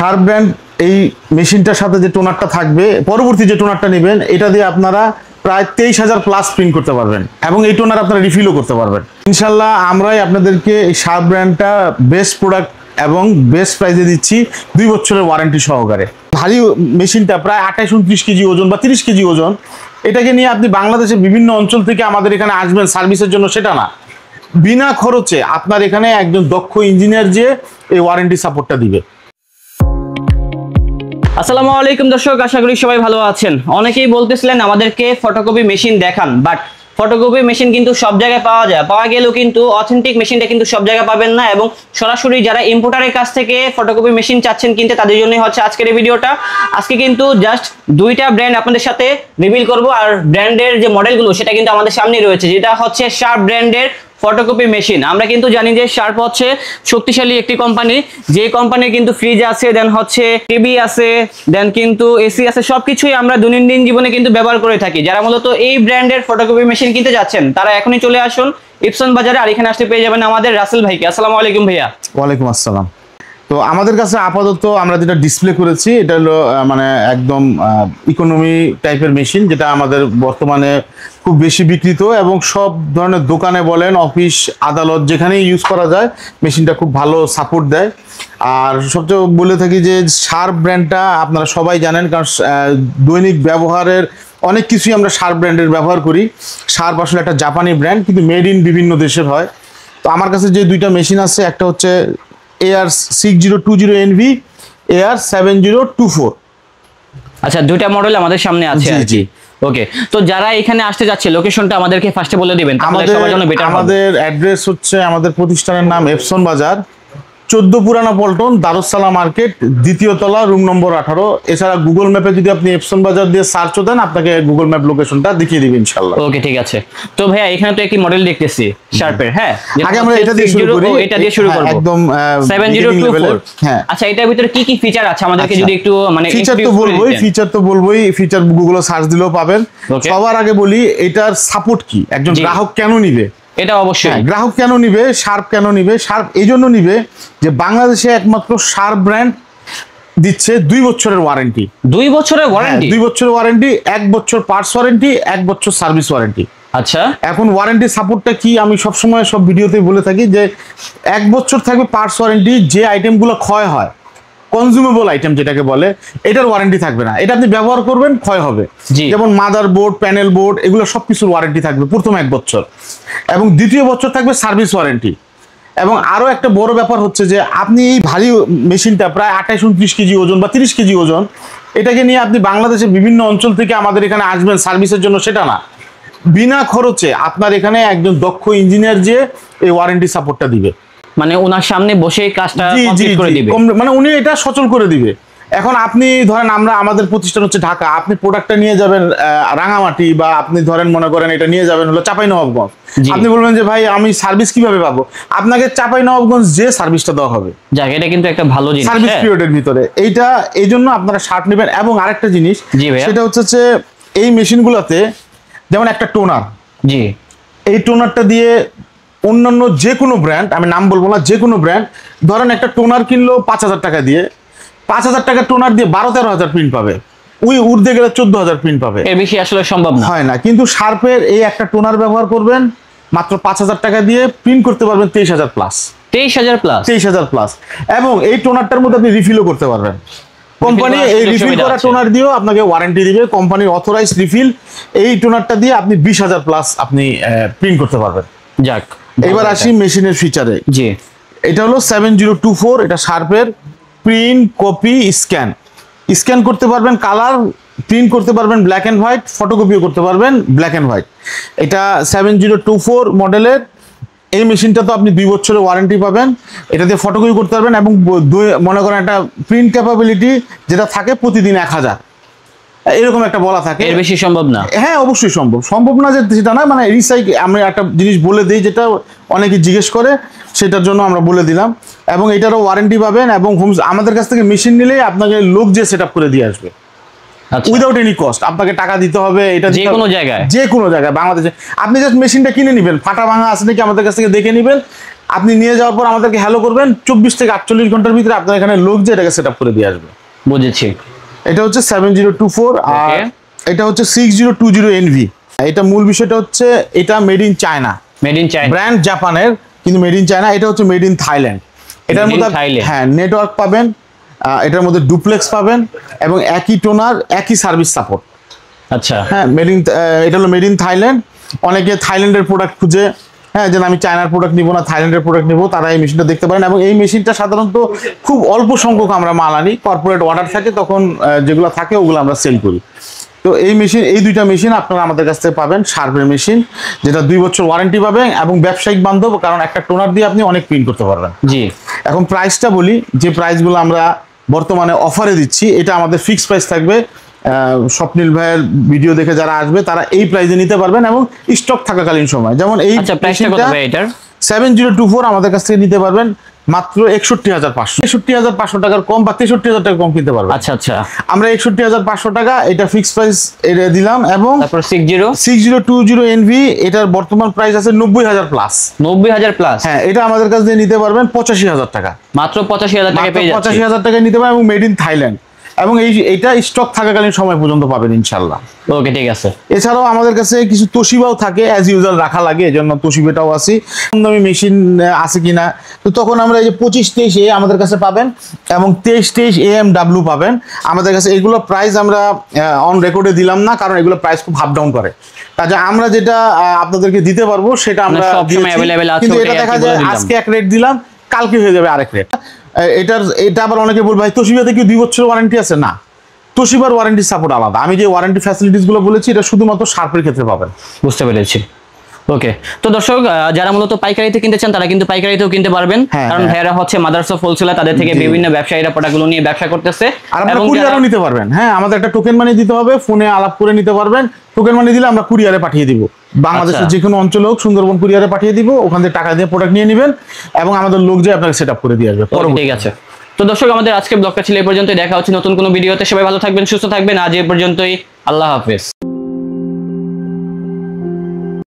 Sharp brand এই মেশিনটার সাথে যে টোনারটা থাকবে, পরবর্তী যে টোনারটা নেবেন, এটা দিয়ে আপনারা প্রায় 23,000 প্লাস প্রিন্ট করতে পারবেন এবং এই টোনার আপনারা রিফিলও করতে পারবেন ইনশাল্লাহ। আমরাই আপনাদেরকে এই শার্প ব্র্যান্ডটা বেস্ট প্রোডাক্ট এবং বেস্ট প্রাইসে দিচ্ছি 2 বছরের ওয়ারেন্টি সহকারে। ভারী মেশিনটা প্রায় 28-29 কেজি ওজন বা 30 কেজি ওজন, এটাকে নিয়ে আপনি বাংলাদেশের বিভিন্ন অঞ্চল থেকে আমাদের এখানে আসবেন সার্ভিসের জন্য, সেটা না, বিনা খরচে আপনার এখানে একজন দক্ষ ইঞ্জিনিয়ার যে এই ওয়ারেন্টি সাপোর্টটা দিবে। আসসালামু আলাইকুম দর্শক, আশা করি সবাই ভালো আছেন। অনেকেই বলতেছিলেন আমাদেরকে ফটোকপি মেশিন দেখান, বাট ফটোকপি মেশিন কিন্তু সব জায়গায় পাওয়া গেলেও কিন্তু অথেন্টিক মেশিনটা কিন্তু সব জায়গায় পাবেন না, এবং সরাসরি যারা ইম্পোর্টারের কাছ থেকে ফটোকপি মেশিন চাচ্ছেন কিনতে, তাদের জন্যই হচ্ছে আজকের এই ভিডিওটা। আজকে কিন্তু জাস্ট 2টা ব্র্যান্ড আপনাদের সাথে রিভিল করব, আর ব্র্যান্ডের যে মডেলগুলো সেটা কিন্তু আমাদের সামনেই রয়েছে, যেটা হচ্ছে শার্প ব্র্যান্ডের ফটোকপি মেশিন। আমরা কিন্তু জানি যে শার্প হচ্ছে শক্তিশালী একটি কোম্পানি, যে কোম্পানির কিন্তু ফ্রিজ আছে, দেন হচ্ছে টিভি আছে, দেন কিন্তু এসি আছে, সবকিছুই আমরা দৈনন্দিন জীবনে কিন্তু ব্যবহার করে থাকি। যারা মূলত এই ব্র্যান্ডের ফটোকপি মেশিন কিনতে যাচ্ছেন তারা এখনই চলে আসুন ইপসন বাজারে, আর এখানে আসলে পেয়ে যাবেন আমাদের রাসেল ভাইকে। আসসালামু আলাইকুম ভাইয়া। ওয়ালাইকুম আসসালাম। তো আমাদের কাছে আপাতত আমরা যেটা ডিসপ্লে করেছি এটা হলো মানে একদম ইকোনমি টাইপের মেশিন, যেটা আমাদের বর্তমানে খুব বেশি বিক্রিত এবং সব ধরনের দোকানে বলেন, অফিস আদালত যেখানেই ইউজ করা যায় মেশিনটা খুব ভালো সাপোর্ট দেয়। আর সবচেয়ে বলে থাকি যে শার্প ব্র্যান্ডটা আপনারা সবাই জানেন, কারণ দৈনিক ব্যবহারের অনেক কিছুই আমরা শার্প ব্র্যান্ডের ব্যবহার করি। শার্প আসলে একটা জাপানি ব্র্যান্ড, কিন্তু মেড ইন বিভিন্ন দেশের হয়। তো আমার কাছে যে 2টা মেশিন আছে, একটা হচ্ছে AR6020NV, AR7024। আচ্ছা, 2টা মডেল আমাদের সামনে আছে আর কি। ওকে, তো যারা এখানে আসতে যাচ্ছে লোকেশনটা আমাদেরকে ফার্স্টে বলে দিবেন, তাহলে সবার জন্য বেটার হবে। আমাদের অ্যাড্রেস হচ্ছে, আমাদের প্রতিষ্ঠানের নাম এপসন বাজার, 14 পুরানা পল্টন, দারুসালাম মার্কেট, 2য় তলা, রুম নম্বর 18। এছাড়া গুগল ম্যাপে যদি আপনি এপসন বাজার দিয়ে সার্চও দেন, আপনাকে গুগল ম্যাপ লোকেশনটা দেখিয়ে দিবে ইনশাআল্লাহ। ওকে, ঠিক আছে। তো ভাইয়া এখানে তো একটি মডেল দেখতেছি শার্পের, হ্যাঁ, আগে আমরা এটা দিয়ে শুরু করি। এটা দিয়ে শুরু করব একদম 7024। হ্যাঁ, আচ্ছা, এটার ভিতরে কি কি ফিচার আছে আমাদেরকে যদি একটু মানে ফিচার তো বলবোই, ফিচার গুগলে সার্চ দিলেও পাবেন। সবার আগে বলি এটার সাপোর্ট কি, একজন গ্রাহক কেন নিবে। এটা অবশ্যই গ্রাহক কেন নিবে, শার্প কেন নিবে? শার্প এই জন্য নিবে যে বাংলাদেশে একমাত্র শার্প ব্র্যান্ড দিচ্ছে 2 বছরের ওয়ারেন্টি। 2 বছরের ওয়ারেন্টি? 2 বছরের ওয়ারেন্টি, 1 বছর পার্টস ওয়ারেন্টি, 1 বছর সার্ভিস ওয়ারেন্টি। আচ্ছা, এখন ওয়ারেন্টি সাপোর্টটা কি আমি সবসময় সব ভিডিওতে বলে থাকি যে 1 বছর থাকবে পার্টস ওয়ারেন্টি, যে আইটেমগুলো ক্ষয় হয়, কনজিউমেবল আইটেম যেটাকে বলে, এটার ওয়ারেন্টি থাকবে না। এটা আপনি ব্যবহার করবেন, ক্ষয় হবে, যেমন মাদার বোর্ড, প্যানেল বোর্ড, এগুলো সবকিছুর ওয়ারেন্টি থাকবে প্রথম 1 বছর, এবং 2য় বছর থাকবে সার্ভিস ওয়ারেন্টি। এবং আরো একটা বড় ব্যাপার হচ্ছে যে আপনি এই ভারী মেশিনটা প্রায় 28-29 কেজি ওজন বা 30 কেজি ওজন, এটাকে নিয়ে আপনি বাংলাদেশের বিভিন্ন অঞ্চল থেকে আমাদের এখানে আসবেন সার্ভিসের জন্য, সেটা না, বিনা খরচে আপনার এখানে একজন দক্ষ ইঞ্জিনিয়ার যে এই ওয়ারেন্টি সাপোর্টটা দিবে, মানে ওনার সামনে বসে কাজটা কমপ্লিট করে দিবে, মানে উনি এটা সচল করে দিবে। এখন আপনি ধরেন, আমাদের প্রতিষ্ঠান হচ্ছে ঢাকা, আপনি প্রোডাক্টটা নিয়ে যাবেন রাঙামাটি, বা আপনি ধরেন মনে করেন এটা নিয়ে যাবেন হলো চাঁপাইনবাবগঞ্জ, আপনি বলবেন যে ভাই আমি সার্ভিস কিভাবে পাবো, আপনাকে চাঁপাইনবাবগঞ্জ যে সার্ভিসটা দেওয়া হবে। যাক, এটা কিন্তু একটা ভালো জিনিস সার্ভিস পিরিয়ডের ভিতরে এইটা, এই জন্য আপনারা শার্ট নেবেন। এবং আরেকটা জিনিস সেটা হচ্ছে এই মেশিনগুলোতে যেমন একটা টোনার, জি, এই টোনারটা দিয়ে অন্যান্য যে কোনো ব্র্যান্ড, আমি নাম বলবো না, যে কোনো ব্র্যান্ড ধরেন একটা টোনার কিনলো 5,000 টাকা দিয়ে, 5,000 টাকার টোনার দিয়ে 12-13,000 প্রিন্ট পাবে, উড়তে গেলে 14,000 প্রিন্ট পাবে, এর বেশি আসলে সম্ভব না, হয় না। কিন্তু শার্পের এই একটা টোনার ব্যবহার করবেন, মাত্র 5,000 টাকা দিয়ে প্রিন্ট করতে পারবেন 23,000 প্লাস, 23,000 প্লাস। এবং এই টোনারটার মধ্যে আপনি রিফিলও করতে পারবেন। কোম্পানি এই রিফিল করা টোনার দিয়েও আপনাকে ওয়ারেন্টি দিবে, কোম্পানির অথরাইজড রিফিল। এই টোনারটা দিয়ে আপনি 20,000 প্লাস আপনি প্রিন্ট করতে পারবেন। যাক, এবার আসি মেশিনের ফিচারে। জি, এটা হলো 7024, এটা শার্পের প্রিন্ট, কপি, স্ক্যান করতে পারবেন, কালার প্রিন্ট করতে পারবেন ব্ল্যাক এন্ড হোয়াইট, ফটোকপিও করতে পারবেন ব্ল্যাক এন্ড হোয়াইট। এটা 7024 মডেলের এই মেশিনটা তো আপনি 2 বছরের ওয়ারেন্টি পাবেন, এটা দিয়ে ফটোকপি করতে পারবেন, এবং মনে করেন একটা প্রিন্ট ক্যাপাবিলিটি যেটা থাকে প্রতিদিন 1000, এরকম একটা বলা থাকে। এর বেশি সম্ভব না? হ্যাঁ, অবশ্যই সম্ভব না যে সেটা না, মানে রিসাইকেল। আমি একটা জিনিস বলে দিই যেটা অনেকে জিজ্ঞেস করে, সেটার জন্য আমরা বলে দিলাম। এবং এটারও ওয়ারেন্টি পাবেন, এবং আমাদের কাছ থেকে মেশিন নিলে আপনাকে লোক যে সেট আপ করে দিয়ে আসবে, উইদাউট এনি কস্ট। আপনাকে টাকা দিতে হবে, এটা যে কোনো জায়গায় বাংলাদেশে। আপনি জাস্ট মেশিনটা কিনে নেবেন, ফাটা ভাঙা আছে নাকি আমাদের কাছ থেকে দেখে নেবেন, আপনি নিয়ে যাওয়ার পর আমাদেরকে হ্যালো করবেন, 24 থেকে 48 ঘন্টার ভিতরে আপনার এখানে লোক যে এটাকে সেট আপ করে দিয়ে আসবে। বুঝেছি। এটা হচ্ছে 7024 আর এটা হচ্ছে 6020 এনভি। এটা মূল বিষয়টা হচ্ছে এটা made in China, made in China, brand জাপানের কিন্তু মেড ইন চায়না। এটা হচ্ছে মেড ইন থাইল্যান্ড। এটার মধ্যে হ্যাঁ নেটওয়ার্ক পাবেন, এটার মধ্যে ডুপ্লেক্স পাবেন এবং একই টোনার একই সার্ভিস সাপোর্ট। আচ্ছা হ্যাঁ এটা হলো মেড ইন থাইল্যান্ড। অনেকে থাইল্যান্ডের প্রোডাক্ট খুঁজে, হ্যাঁ যেন আমি চায়নার প্রোডাক্ট নিবো না থাইল্যান্ডের প্রোডাক্ট নিবো, তারা এই মেশিনটা দেখতে পারেন। এবং এই মেশিনটা সাধারণত খুব অল্প সংখ্যক আমরা মাল আনি, কর্পোরেট অর্ডার থাকে তখন যেগুলো থাকে ওগুলো আমরা সেল করি। তো এই মেশিন, এই দুইটা মেশিন আপনারা আমাদের কাছ থেকে পাবেন। শার্পের মেশিন যেটা 2 বছর ওয়ারেন্টি পাবেন এবং ব্যবসায়িক বান্ধব, কারণ একটা টোনার দিয়ে আপনি অনেক প্রিন্ট করতে পারবেন। জি। এখন প্রাইসটা বলি, যে প্রাইসগুলো আমরা বর্তমানে অফারে দিচ্ছি এটা আমাদের ফিক্সড প্রাইস থাকবে। স্বপ্নিল ভাইয়ের ভিডিও দেখে যারা আসবে তারা এই প্রাইসে নিতে পারবেন এবং স্টক থাকাকালীন সময়। যেমন এই প্রাইসটা কত ভাই এটার? 7024 আমাদের কাছ থেকে নিতে পারবেন মাত্র 61500, 61500 টাকার কম বা 63000 টাকা কম কিনতে পারবেন। আচ্ছা আচ্ছা, আমরা 61500 টাকা এটা ফিক্সড প্রাইস এটা দিলাম। এবং তারপর 6020 এনভি এটার বর্তমান প্রাইস আছে 90000 প্লাস। 90000 প্লাস? হ্যাঁ, এটা আমাদের কাছ থেকে নিতে পারবেন 85000 টাকা, মাত্র 85000 টাকা পেয়ে যাচ্ছেন। 85000 টাকা নিতে পারবেন এবং মেড ইন থাইল্যান্ড, এবং এটা স্টক থাকাকালীন সময় পর্যন্ত পাবেন ইনশাল্লাহ। ওকে ঠিক আছে। এছাড়াও আমাদের কাছে কিছু তোশিবাও থাকে, অ্যাজ ইউজুয়াল রাখা লাগে, এজন্য তোশিবাটাও আছে। কম দামি মেশিন আছে কিনা, তো তখন আমরা এই যে 2523 এ আমাদের কাছে পাবেন এবং 2323 AMW পাবেন আমাদের কাছে। এগুলো প্রাইস আমরা অন রেকর্ডে দিলাম না, কারণ এগুলো প্রাইস খুব হাফ ডাউন করে। কাজে আমরা যেটা আপনাদেরকে দিতে পারবো সেটা আমরা সবসময় अवेलेबल আছে। কিন্তু এটা দেখা যায় আজকে এক রেট দিলাম, কালকে হয়ে যাবে আরেক রেট। এটা আবার অনেকে বলবে ভাই তোশিবাতে কি 2 বছর ওয়ারেন্টি আছে? না, তোশিবার ওয়ারেন্টি সাপোর্ট আলাদা। আমি যে ওয়ারেন্টি ফ্যাসিলিটিস গুলো বলেছি এটা শুধুমাত্র শার্পের ক্ষেত্রে পাবেন। বুঝতে পেরেছি। ওকে, তো দর্শক যারা মূলত পাইকারিতে কিনতে চান তারা কিন্তু পাইকারিতেও কিনতে পারবেন, কারণ ভাইয়ারা হচ্ছে মাদার্স অফ হোলসেলার, তাদের থেকে বিভিন্ন ব্যবসায়ীরা প্রোডাক্টগুলো নিয়ে ব্যবসা করতেছে। আর আমরা কুরিয়ারও নিতে পারবেন। হ্যাঁ, আমাদের একটা টোকেন মানি দিতে হবে, ফোনে আলাপ করে নিতে পারবেন। টোকেন মানি দিলে আমরা কুরিয়ারে পাঠিয়ে দিব, বাংলাদেশের যে কোনো অঞ্চলে হোক, সুন্দরবন কুরিয়ারে পাঠিয়ে দিব। ওখান থেকে টাকা দিয়ে প্রোডাক্ট নিয়ে নেবেন এবং আমাদের লোক যে আপনাকে সেট আপ করে দিয়ে আসবে। ঠিক আছে। তো দর্শক আমাদের আজকের ব্লগটা ছিল এই পর্যন্তই। দেখা হচ্ছে নতুন কোনো ভিডিওতে। সবাই ভালো থাকবেন, সুস্থ থাকবেন। আজ এই পর্যন্তই। আল্লাহ হাফেজ।